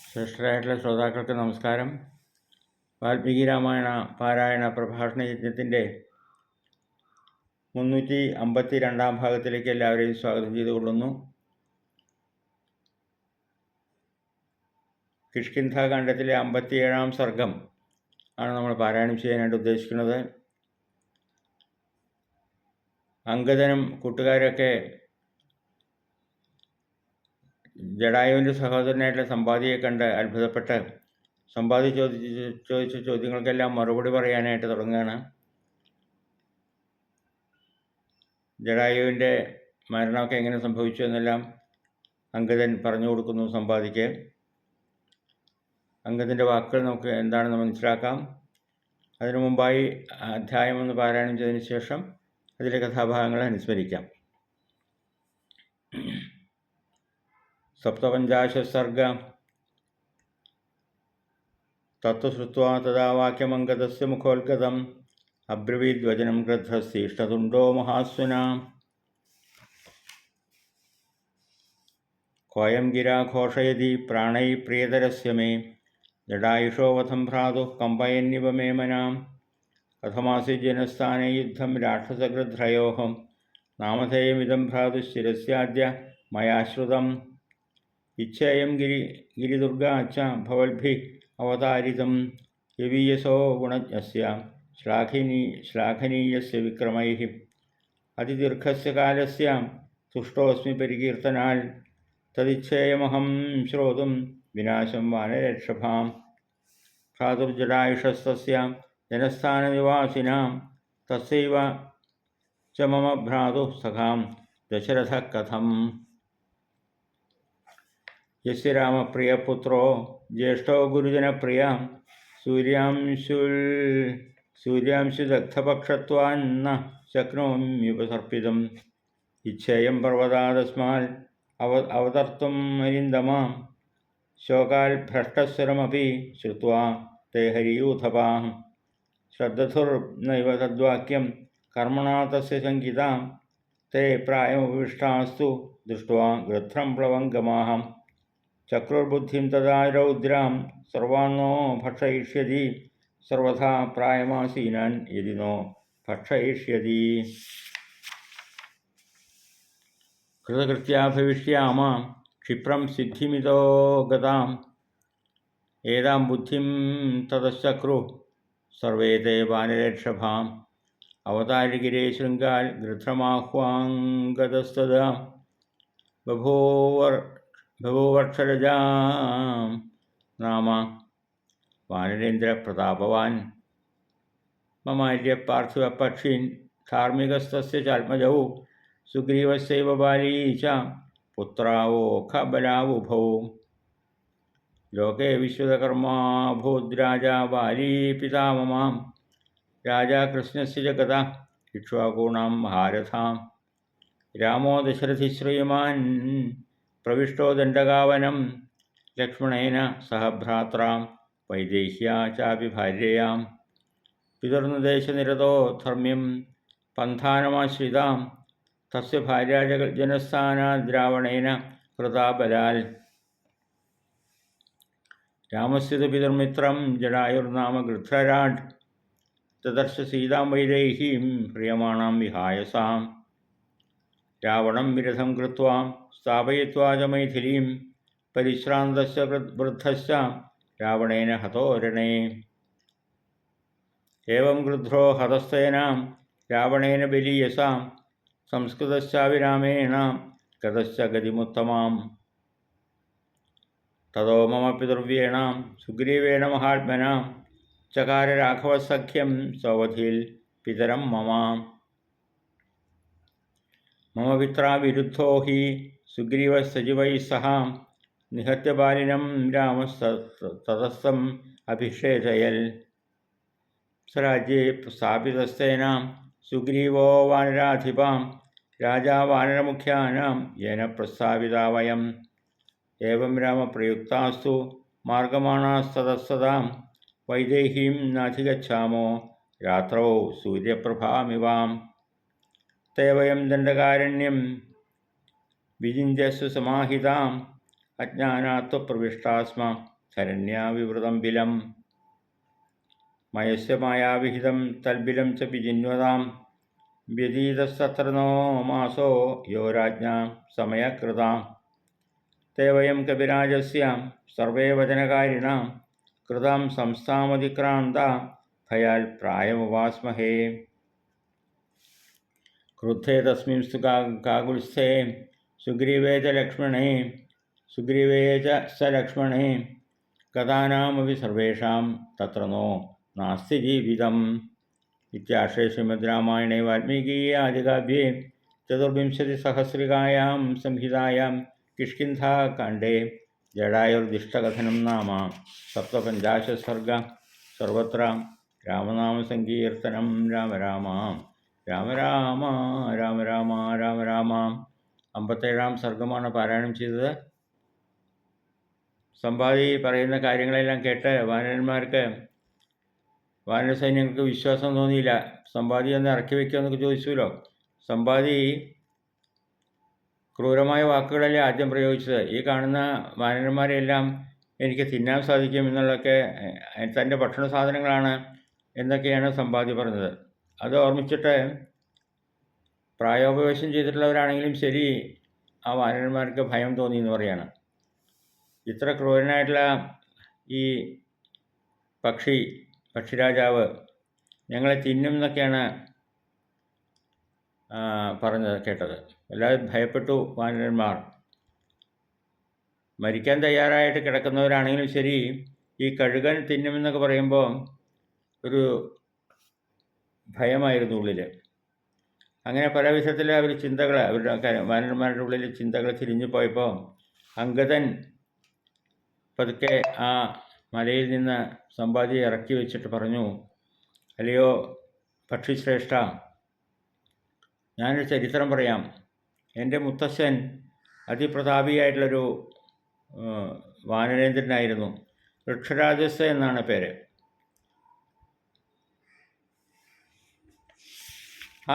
ശ്രേഷ്ഠരായിട്ടുള്ള ശ്രോതാക്കൾക്ക് നമസ്കാരം. വാൽമീകി രാമായണ പാരായണ പ്രഭാഷണ യജ്ഞത്തിൻ്റെ 352 ഭാഗത്തിലേക്ക് എല്ലാവരെയും സ്വാഗതം ചെയ്തുകൊള്ളുന്നു. കിഷ്കിന്ധാകാന്ഡത്തിലെ 57-ാം സർഗം ആണ് നമ്മൾ പാരായണം ചെയ്യാനായിട്ട് ഉദ്ദേശിക്കുന്നത്. അംഗദനും കൂട്ടുകാരൊക്കെ ജടായുവിൻ്റെ സഹോദരനായിട്ടുള്ള സമ്പാദിയെ കണ്ട് അത്ഭുതപ്പെട്ട് സമ്പാദി ചോദിച്ച ചോദ്യങ്ങൾക്കെല്ലാം മറുപടി പറയാനായിട്ട് തുടങ്ങുകയാണ്. ജടായുവിൻ്റെ മരണമൊക്കെ എങ്ങനെ സംഭവിച്ചു എന്നെല്ലാം അംഗദൻ പറഞ്ഞു കൊടുക്കുന്നു സമ്പാദിക്ക്. അംഗദൻ്റെ വാക്കുകൾ നമുക്ക് എന്താണെന്ന് മനസ്സിലാക്കാം. അതിനു മുമ്പായി അധ്യായം ഒന്ന് പാരായണം ചെയ്തതിന് ശേഷം അതിലെ കഥാഭാഗങ്ങളെ അനുസ്മരിക്കാം. സപ്തപഞ്ചാശത് സർഗ തത്വശ്രുത്വാ തഥാ വാക്യമംഗദസ്യ മുഖോദ്ഗതം അബ്രവീദ്വചനം ക്രുദ്ധസ്തീഷ്ണതുണ്ടോ മഹാസ്വനാ. കോയം ഗിരാ ഘോഷയതി പ്രാണൈ പ്രിയതരസ്യ മേ ജടായുഷോ വധം ഭ്രാതുഃ കമ്പയന്നിവ മേ മനാം. കഥമാസി ജനസ്ഥാനേ യുദ്ധം രാക്ഷസഗൃധ്രയോഃ നാമധേയമിദം ഭ്രാതുശ്ചിരസ്യാദ്യ മയാ ശ്രുതം. ഇച്ഛേയം ഗിരിദുർഗാ ച ഭവദ്ഭിഃ അവതാരിതം യവീയസോ ഗുണജ്ഞസ്യ ശ്ലാഘനീയസ്യ വിക്രമൈഃ. അതിദീർഘസ്യ കാലസ്യ തുഷ്ടോസ്മി പരികീർത്തനാൽ തദിച്ഛേയമഹം ശ്രോതും വിനാശം വാനരക്ഷഭാം. ഭ്രാതുർജടായുഷസ്തസ്യ ജനസ്ഥാനനിവാസിനാം തസ്യൈവ ച മമ ഭ്രാതുഃ സഖാം ദശരഥഃ കഥം. യസ്യ രാമപ്രിയപുത്രോ ജ്യേഷ്ഠോ ഗുരുജനപ്രിയ സൂര്യാംശുദഗ്ധപക്ഷത്വാന്ന ശക്നോമ്യുപസർപ്പിതം. ഇച്ഛേയം പർവ്വതാദസ്മാൽ അവതർത്തും അരിന്ദമാം ശോകാൽ ഭ്രഷ്ടസ്വരമപി ശ്രുത്വാ തേ ഹരിയൂഥപാഃ. ശ്രദ്ധധുർനൈവ തദ്വാക്യം കർമ്മണാ തസ്യ ശങ്കിതാം തേ പ്രായമുപവിഷ്ടാസ്തു ദൃഷ്ട്വാ ഗൃധ്രം പ്ലവംഗമാഃ. ചക്രുർബുദ്ധിം തഥാ രൗദ്രാം സർവാന്നോ ഭക്ഷയിഷ്യതി സർവഥാ പ്രായമാസീനാൻ യദി നോ ഭക്ഷയിഷ്യതി. കൃതകൃത്യാ ഭവിഷ്യാമ ക്ഷിപ്രം സിദ്ധിമിതോ ഗതാം ഏതാം ബുദ്ധിം തതശ്ചക്രു സർവേ തേ വാനരക്ഷഭാം. അവതാരിഗിരേ ശൃംഗാൽ ഗൃധ്രമാഹ്വാംഗതസ്തദാ ബഭൂവർക്ഷരജാം നാമ വാനരേന്ദ്രപ്രതാപവാൻ. മമാര്യ പാർത്ഥിവപക്ഷീൻ ധാർമ്മികസ്തസ്യ ചാത്മജൗ സുഗ്രീവസ്യൈവ ബാലീ ച പുത്രാവോഖബലാവുഭൗ. ലോകേ വിശ്വതകർമാഭൂദ്രാജാ ബാലീ പിതാമമാം രാജാ കൃഷ്ണസ്യ ജഗത ഇക്ഷ്വാകൂണാം മഹാരഥാം. രാമോ ദശരഥി ശ്രീമാൻ പ്രവിഷ്ടോ ദണ്ഡകാവനം ലക്ഷ്മണേന സഹ ഭ്രാത്രാം വൈദേഹ്യാ ചാപി ഭാര്യയാം. പിതർനിദേശനിരതോ ധർമ്മ്യം പന്ഥാനമാശ്രിതാം തസ്യ ഭാര്യാ ജനസ്ഥാനാദ്രാവണേന കൃതാ ബലാൽ. രാമസ്യ പിതർമിത്രം ജടായുർനാമ ഗൃധ്രരാഡ് തദർശ സീതാം വൈദേഹീം ഹ്രിയമാണാം വിഹായസാം. രാവണം വിരഥം കൃത്വാ സ്ഥാപയിത്വാ ച മൈഥിലീം പരിശ്രാന്തസ്യ വൃദ്ധശ്ച രാവണേന ഹതോ രണേ. ഏവം ഗൃധ്രോ ഹതസ്തേന രാവണേന ബലീയസാം സംസ്കൃതശ്ചാവിരാമേണ ഗതശ്ച ഗതിമുത്തമാം. തതോ മമ പിതൃവ്യേണ സുഗ്രീവേണ മഹാത്മന ചകാര രാഘവസഖ്യം സൗവധിൽ പിതരം മമ. മമ പിത്രാ വിരുദ്ധോ ഹി സുഗ്രീവസചിവൈ സഹ നിഹത്യ ബാലിനം രാമസ്തതസ്സം അഭിഷേചയൽ. സ്വരാജ്യേ സ്ഥാപിതസ്തേന സുഗ്രീവോ വാനരാധിപാം രാജാ വാനരമുഖ്യാനാം യേന പ്രസ്താവിതാ വയം. ഏവം രാമപ്രയുക്താസ്തു മാർഗമാണാസ്തതസ്സദാം വൈദേഹീം നാധിഗച്ഛാമോ രാത്രൗ സൂര്യപ്രഭാമിവാം. തേ വയം ദണ്ഡകാരണ്യം വിചിന്യസ്സു സമാഹിതാം അജ്ഞാനാത്വ പ്രവിഷ്ടാസ്മ ശരണ്യാവിവൃതം ബിലം മയസ്യ മായാവിഹിതം തൽബിലം ച വിജിന്വതാം വ്യതീതസ്തത്ര നോ മാസോ യോ രാജ്ഞാ സമയകൃതാം തേ വയം കവിരാജസ്യ സർവേ വചനകാരിണാം കൃതാം സംസ്ഥാമതിക്രാന്ത ഭയാൽ പ്രായമുപാസ്മഹേ ക്രുദ്ധേ തസ്മിൻസ്തു കാകുൽസ്ഥേ സുഗ്രീവേ ച ലക്ഷ്മണേ ഗതാനാമപി സർവേഷാം തത്ര നോ നാസ്തി ജീവിതം ഇത്യാശ്രേ ശ്രീമദ് രാമായണേ വാൽമീകീയേ ആദികാവ്യേ ചതുർവിംശതിസഹസ്രികായാം സംഹിതായാം കിഷ്കിന്ധാകാണ്ഡേ ജടായുർദിഷ്ടകഥനം നാമ സപ്തപഞ്ചാശത് സർഗ സർവത്ര രാമനാമസങ്കീർത്തനം രാമ രാമ രാമ രാമ രാമ രാമ രാമ രാമ. 57-ാം സർഗമാണ് പാരായണം ചെയ്തത്. സമ്പാദി പറയുന്ന കാര്യങ്ങളെല്ലാം കേട്ട് വാനരസൈന്യങ്ങൾക്ക് വിശ്വാസം തോന്നിയില്ല. സമ്പാദി ഒന്ന് ഇറക്കി വയ്ക്കുമെന്നൊക്കെ ചോദിച്ചുല്ലോ. സമ്പാദി ക്രൂരമായ വാക്കുകളല്ലേ ആദ്യം പ്രയോഗിച്ചത്. ഈ കാണുന്ന വാനരന്മാരെയെല്ലാം എനിക്ക് തിന്നാൻ സാധിക്കും എന്നുള്ളതൊക്കെ തൻ്റെ ഭക്ഷണ സാധനങ്ങളാണ് എന്നൊക്കെയാണ് സമ്പാദി പറഞ്ഞത്. അത് ഓർമ്മിച്ചിട്ട് പ്രായോപവേശം ചെയ്തിട്ടുള്ളവരാണെങ്കിലും ശരി, ആ വാനരന്മാർക്ക് ഭയം തോന്നി എന്ന് പറയാണ്. ഇത്ര ക്രൂരനായിട്ടുള്ള ഈ പക്ഷിരാജാവ് ഞങ്ങളെ തിന്നും എന്നൊക്കെയാണ് കേട്ടത്. എല്ലാവരും ഭയപ്പെട്ടു. വാനരന്മാർ മരിക്കാൻ തയ്യാറായിട്ട് കിടക്കുന്നവരാണെങ്കിലും ശരി, ഈ കഴുകൻ തിന്നുമെന്നൊക്കെ പറയുമ്പോൾ ഒരു ഭയമായിരുന്നു ഉള്ളിൽ. അങ്ങനെ പല വിധത്തിൽ അവരുടെ വാനരന്മാരുടെ ഉള്ളിൽ ചിന്തകൾ തിരിഞ്ഞു പോയപ്പോൾ അംഗദൻ പതുക്കെ ആ മലയിൽ നിന്ന് സമ്പാദിയെ ഇറക്കി വെച്ചിട്ട് പറഞ്ഞു, അല്ലയോ പക്ഷിശ്രേഷ്ഠ, ഞാനൊരു ചരിത്രം പറയാം. എൻ്റെ മുത്തശ്ശൻ അതിപ്രതാപിയായിട്ടുള്ളൊരു വാനരേന്ദ്രനായിരുന്നു. വൃക്ഷരാജസ് എന്നാണ് പേര്.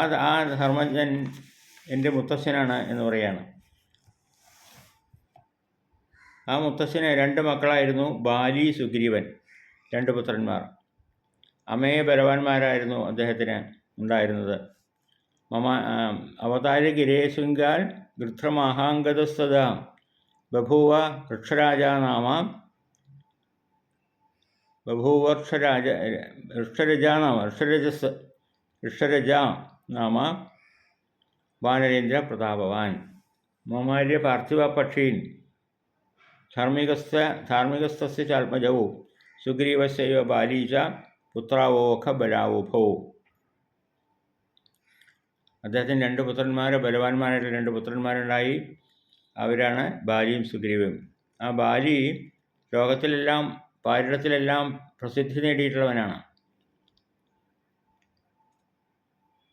ആ ധർമ്മജ്ഞൻ എൻ്റെ മുത്തശ്ശനാണ് എന്ന് പറയാണ്. ആ മുത്തശ്ശന് 2 മക്കളായിരുന്നു, ബാലി, സുഗ്രീവൻ, 2 പുത്രന്മാർ. അമേയ ബലവാന്മാരായിരുന്നു അദ്ദേഹത്തിന് ഉണ്ടായിരുന്നത്. അവതാര ഗിരേശൃംഗാൽ ഗൃധ്രമഹാംഗതസ്തദ ബഭൂവ വൃക്ഷരാജ നാമ വാനരേന്ദ്ര പ്രതാപവാൻ മമാര്യ പാർത്ഥിവ പക്ഷീൻ ധാർമ്മികസ്ഥസ്യ ചാത്മജൗ സുഗ്രീവസ്യൈവ ബാലീച പുത്രാവോഖ ബലാവുഭൗ. അദ്ദേഹത്തിന് 2 പുത്രന്മാർ, ബലവാന്മാരായിട്ട് 2 പുത്രന്മാരുണ്ടായി. അവരാണ് ബാലിയും സുഗ്രീവനും. ആ ബാലി ലോകത്തിലെല്ലാം പാരിടത്തിലെല്ലാം പ്രസിദ്ധി നേടിയിട്ടുള്ളവനാണ്.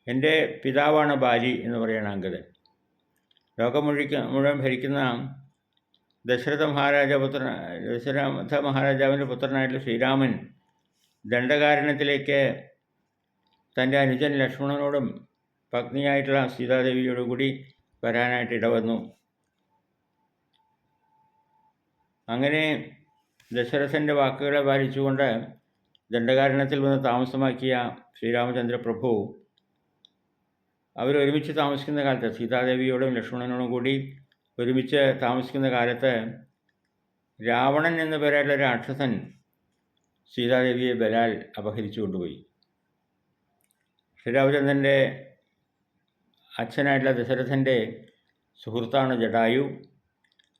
എൻ്റെ പിതാവാണ് ബാലി എന്ന് പറയുന്ന അംഗദൻ. ലോകം മുഴുവൻ ഭരിക്കുന്ന ദശരഥ മഹാരാജാവിൻ്റെ പുത്രനായിട്ടുള്ള ശ്രീരാമൻ ദണ്ഡകാരണ്യത്തിലേക്ക് തൻ്റെ അനുജൻ ലക്ഷ്മണനോടും പത്നിയായിട്ടുള്ള സീതാദേവിയോടും കൂടി വരാനായിട്ട് ഇടവന്നു. അങ്ങനെ ദശരഥൻ്റെ വാക്കുകളെ പാലിച്ചുകൊണ്ട് ദണ്ഡകാരണ്യത്തിൽ വന്ന് താമസമാക്കിയ ശ്രീരാമചന്ദ്ര പ്രഭു അവരൊരുമിച്ച് താമസിക്കുന്ന കാലത്ത്, സീതാദേവിയോടും ലക്ഷ്മണനോടും കൂടി ഒരുമിച്ച് താമസിക്കുന്ന കാലത്ത്, രാവണൻ എന്ന പേരായിട്ടുള്ള രാക്ഷസൻ സീതാദേവിയെ ബലാൽ അപഹരിച്ചു കൊണ്ടുപോയി. ശ്രീരാമചന്ദ്രൻ്റെ അച്ഛനായിട്ടുള്ള ദശരഥൻ്റെ സുഹൃത്താണ് ജടായു.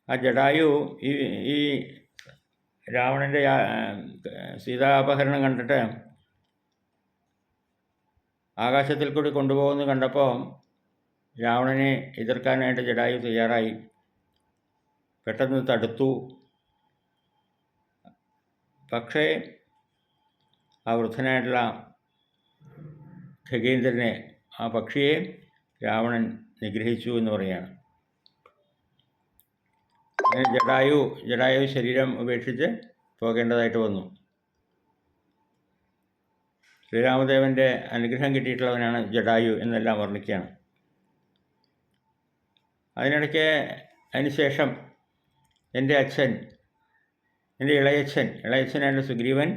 ആ ജടായു ഈ രാവണൻ്റെ സീതാപഹരണം കണ്ടിട്ട് ആകാശത്തിൽ കൂടി കൊണ്ടുപോകുന്നത് കണ്ടപ്പോൾ രാവണനെ എതിർക്കാനായിട്ട് ജടായു തയ്യാറായി. പെട്ടെന്ന് തടുത്തു. പക്ഷേ ആ വൃദ്ധനായിട്ടുള്ള ഖഗേന്ദ്രനെ, ആ പക്ഷിയെ രാവണൻ നിഗ്രഹിച്ചു എന്ന് പറയുകയാണ്. അങ്ങനെ ജടായു ശരീരം ഉപേക്ഷിച്ച് പോകേണ്ടതായിട്ട് വന്നു. ശ്രീരാമദേവൻ്റെ അനുഗ്രഹം കിട്ടിയിട്ടുള്ളവനാണ് ജടായു എന്നെല്ലാം വർണ്ണിക്കുകയാണ്. അതിനിടയ്ക്ക് അതിനുശേഷം എൻ്റെ അച്ഛൻ എൻ്റെ ഇളയച്ഛനായിട്ട് സുഗ്രീവൻ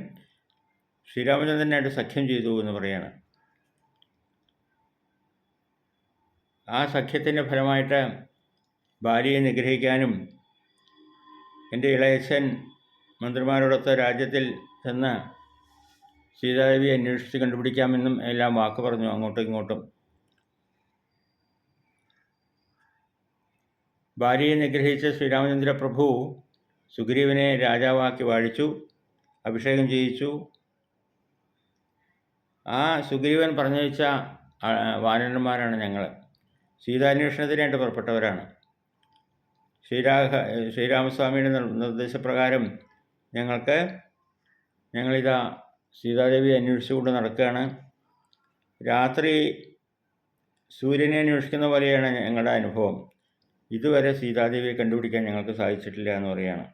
ശ്രീരാമചന്ദ്രനായിട്ട് സഖ്യം ചെയ്തു എന്ന് പറയാണ്. ആ സഖ്യത്തിൻ്റെ ഫലമായിട്ട് ഭാര്യയെ നിഗ്രഹിക്കാനും എൻ്റെ ഇളയച്ഛൻ മന്ത്രിമാരോടൊത്ത് രാജ്യത്തിൽ ചെന്ന് സീതാദേവിയെ അന്വേഷിച്ച് കണ്ടുപിടിക്കാമെന്നും എല്ലാം വാക്ക് പറഞ്ഞു അങ്ങോട്ടും ഇങ്ങോട്ടും. ഭാര്യയെ നിഗ്രഹിച്ച ശ്രീരാമചന്ദ്ര പ്രഭു സുഗ്രീവനെ രാജാവാക്കി വാഴിച്ചു, അഭിഷേകം ചെയ്യിച്ചു. ആ സുഗ്രീവൻ പറഞ്ഞയച്ച വാനരന്മാരാണ് ഞങ്ങൾ. സീതാന്വേഷണത്തിനായിട്ട് പുറപ്പെട്ടവരാണ്. ശ്രീരാമസ്വാമിയുടെ നിർദ്ദേശപ്രകാരം ഞങ്ങളിതാ സീതാദേവിയെ അന്വേഷിച്ചുകൊണ്ട് നടക്കുകയാണ്. രാത്രി സൂര്യനെ അന്വേഷിക്കുന്ന പോലെയാണ് ഞങ്ങളുടെ അനുഭവം. ഇതുവരെ സീതാദേവിയെ കണ്ടുപിടിക്കാൻ ഞങ്ങൾക്ക് സാധിച്ചിട്ടില്ല എന്ന് പറയുകയാണ്.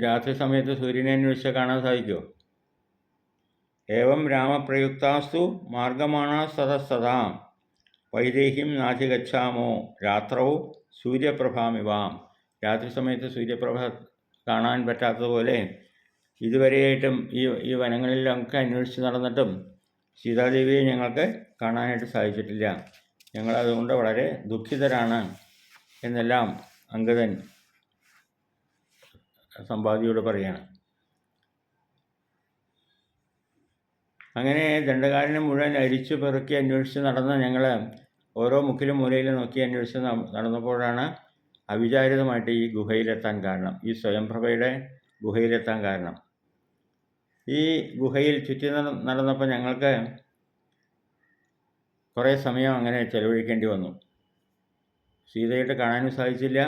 രാത്രി സമയത്ത് സൂര്യനെ അന്വേഷിച്ചാൽ കാണാൻ സാധിക്കുമോ? ഏവം രാമപ്രയുക്താസ്തു മാർഗമാണ സദസദാ വൈദേഹ്യം നാധിഗച്ഛാമോ രാത്രൗ സൂര്യപ്രഭാമിവാം. രാത്രി സമയത്ത് സൂര്യപ്രഭ കാണാൻ പറ്റാത്തതുപോലെ ഇതുവരെയായിട്ടും ഈ വനങ്ങളിലൊക്കെ അന്വേഷിച്ച് നടന്നിട്ടും സീതാദേവിയെ ഞങ്ങൾക്ക് കാണാനായിട്ട് സാധിച്ചിട്ടില്ല. ഞങ്ങളതുകൊണ്ട് വളരെ ദുഃഖിതരാണ് എന്നെല്ലാം അംഗദൻ സമ്പാദിയോട് പറയാണ്. അങ്ങനെ ദണ്ഡകാരനെ മുഴുവൻ അരിച്ചു പെറുക്കി അന്വേഷിച്ച് നടന്ന് ഞങ്ങൾ ഓരോ മുക്കിലും മൂലയിലും നോക്കി അന്വേഷിച്ച് നടന്നപ്പോഴാണ് അവിചാരിതമായിട്ട് ഈ ഗുഹയിലെത്താൻ കാരണം, ഈ സ്വയംപ്രഭയുടെ ഗുഹയിലെത്താൻ കാരണം. ഈ ഗുഹയിൽ ചുറ്റി നടന്നപ്പോൾ ഞങ്ങൾക്ക് കുറേ സമയം അങ്ങനെ ചെലവഴിക്കേണ്ടി വന്നു. സീതയായിട്ട് കാണാനും സാധിച്ചില്ല.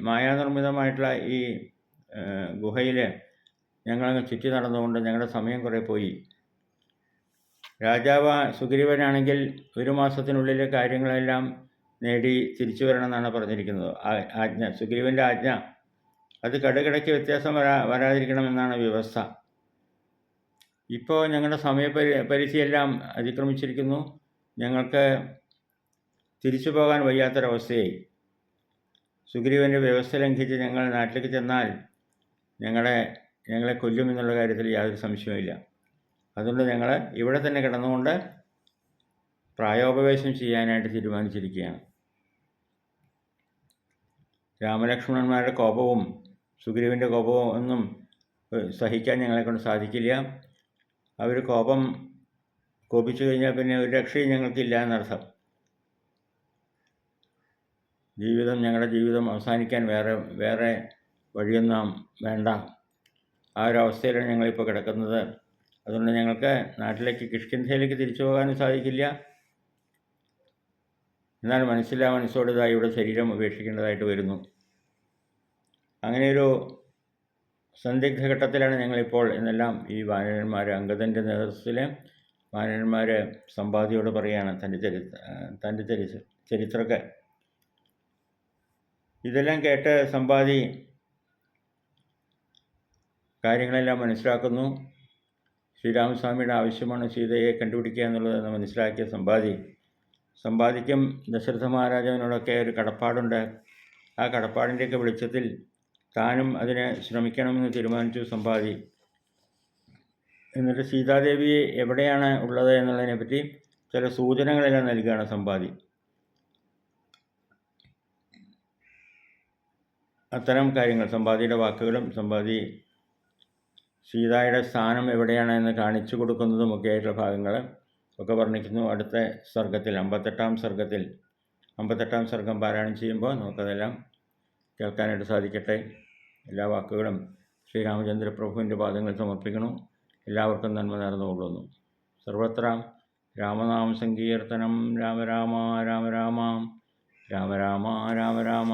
മായാനിർമ്മിതമായിട്ടുള്ള ഈ ഗുഹയിൽ ഞങ്ങളങ്ങ് ചുറ്റി നടന്നുകൊണ്ട് ഞങ്ങളുടെ സമയം കുറേ പോയി. രാജാവ് സുഗ്രീവനാണെങ്കിൽ 1 മാസത്തിനുള്ളിൽ കാര്യങ്ങളെല്ലാം നേടി തിരിച്ചു വരണമെന്നാണ് പറഞ്ഞിരിക്കുന്നത്. ആജ്ഞ, സുഗ്രീവൻ്റെ ആജ്ഞ. അത് കടുകിടയ്ക്ക് വ്യത്യാസം വരാതിരിക്കണമെന്നാണ് വ്യവസ്ഥ. ഇപ്പോൾ ഞങ്ങളുടെ സമയപരിധിയെല്ലാം അതിക്രമിച്ചിരിക്കുന്നു. ഞങ്ങൾക്ക് തിരിച്ചു പോകാൻ വയ്യാത്തൊരവസ്ഥയായി. സുഗ്രീവൻ്റെ വ്യവസ്ഥ ലംഘിച്ച് ഞങ്ങൾ നാട്ടിലേക്ക് ചെന്നാൽ ഞങ്ങളെ കൊല്ലുമെന്നുള്ള കാര്യത്തിൽ യാതൊരു സംശയവുമില്ല. അതുകൊണ്ട് ഞങ്ങൾ ഇവിടെ തന്നെ കിടന്നുകൊണ്ട് പ്രായോപവേശം ചെയ്യാനായിട്ട് തീരുമാനിച്ചിരിക്കുകയാണ്. രാമലക്ഷ്മണന്മാരുടെ കോപവും സുഗ്രീവൻ്റെ കോപവും ഒന്നും സഹിക്കാൻ ഞങ്ങളെക്കൊണ്ട് സാധിക്കില്ല. അവർ കോപിച്ചു കഴിഞ്ഞാൽ പിന്നെ ഒരു രക്ഷയും ഞങ്ങൾക്കില്ല എന്നർത്ഥം. ഞങ്ങളുടെ ജീവിതം അവസാനിക്കാൻ വേറെ വഴിയൊന്നും വേണ്ട. ആ ഒരു അവസ്ഥയിലാണ് ഞങ്ങളിപ്പോൾ കിടക്കുന്നത്. അതുകൊണ്ട് ഞങ്ങൾക്ക് നാട്ടിലേക്ക് കിഷ്കിന്ധയിലേക്ക് തിരിച്ചു പോകാനും സാധിക്കില്ല. എന്നാൽ മനസ്സോട് ഇവിടെ ശരീരം ഉപേക്ഷിക്കേണ്ടതായിട്ട് വരുന്നു. അങ്ങനെയൊരു സന്ദിഗ്ധ ഘട്ടത്തിലാണ് ഞങ്ങളിപ്പോൾ എന്നെല്ലാം ഈ വാനരന്മാർ, അംഗദൻ്റെ നേതൃത്വത്തിലെ വാനരന്മാർ സമ്പാദിയോട് പറയുകയാണ് തൻ്റെ ചരിത്രമൊക്കെ. ഇതെല്ലാം കേട്ട് സമ്പാദി കാര്യങ്ങളെല്ലാം മനസ്സിലാക്കുന്നു. ശ്രീരാമസ്വാമിയുടെ ആവശ്യമാണ് സീതയെ കണ്ടുപിടിക്കുക എന്നുള്ളതെന്ന് മനസ്സിലാക്കിയ സമ്പാദിക്കും ദശരഥ മഹാരാജാവിനോടൊക്കെ ഒരു കടപ്പാടുണ്ട്. ആ കടപ്പാടിൻ്റെയൊക്കെ വെളിച്ചത്തിൽ താനും അതിനെ ശ്രമിക്കണമെന്ന് തീരുമാനിച്ചു സമ്പാദി. എന്നിട്ട് സീതാദേവി എവിടെയാണ് ഉള്ളത് എന്നുള്ളതിനെപ്പറ്റി ചില സൂചനകളെല്ലാം നൽകുകയാണ് സമ്പാദി. അത്തരം കാര്യങ്ങൾ സമ്പാദിയുടെ വാക്കുകളും സീതയുടെ സ്ഥാനം എവിടെയാണ് എന്ന് കാണിച്ചു കൊടുക്കുന്നതുമൊക്കെ ആയിട്ടുള്ള ഭാഗങ്ങൾ ഒക്കെ വർണ്ണിക്കുന്നു. അടുത്ത സർഗത്തിൽ 58ാം സർഗം പാരായണം ചെയ്യുമ്പോൾ നമുക്കതെല്ലാം കേൾക്കാനായിട്ട് സാധിക്കട്ടെ. എല്ലാ വാക്കുകളും ശ്രീരാമചന്ദ്ര പ്രഭുവിൻ്റെ പാദങ്ങൾ സമർപ്പിക്കണം. എല്ലാവർക്കും നന്മ നേർന്നുകൊള്ളുന്നു. സർവത്ര രാമനാമ സങ്കീർത്തനം. രാമ രാമ രാമ രാമ രാമ രാമ രാമ രാമ.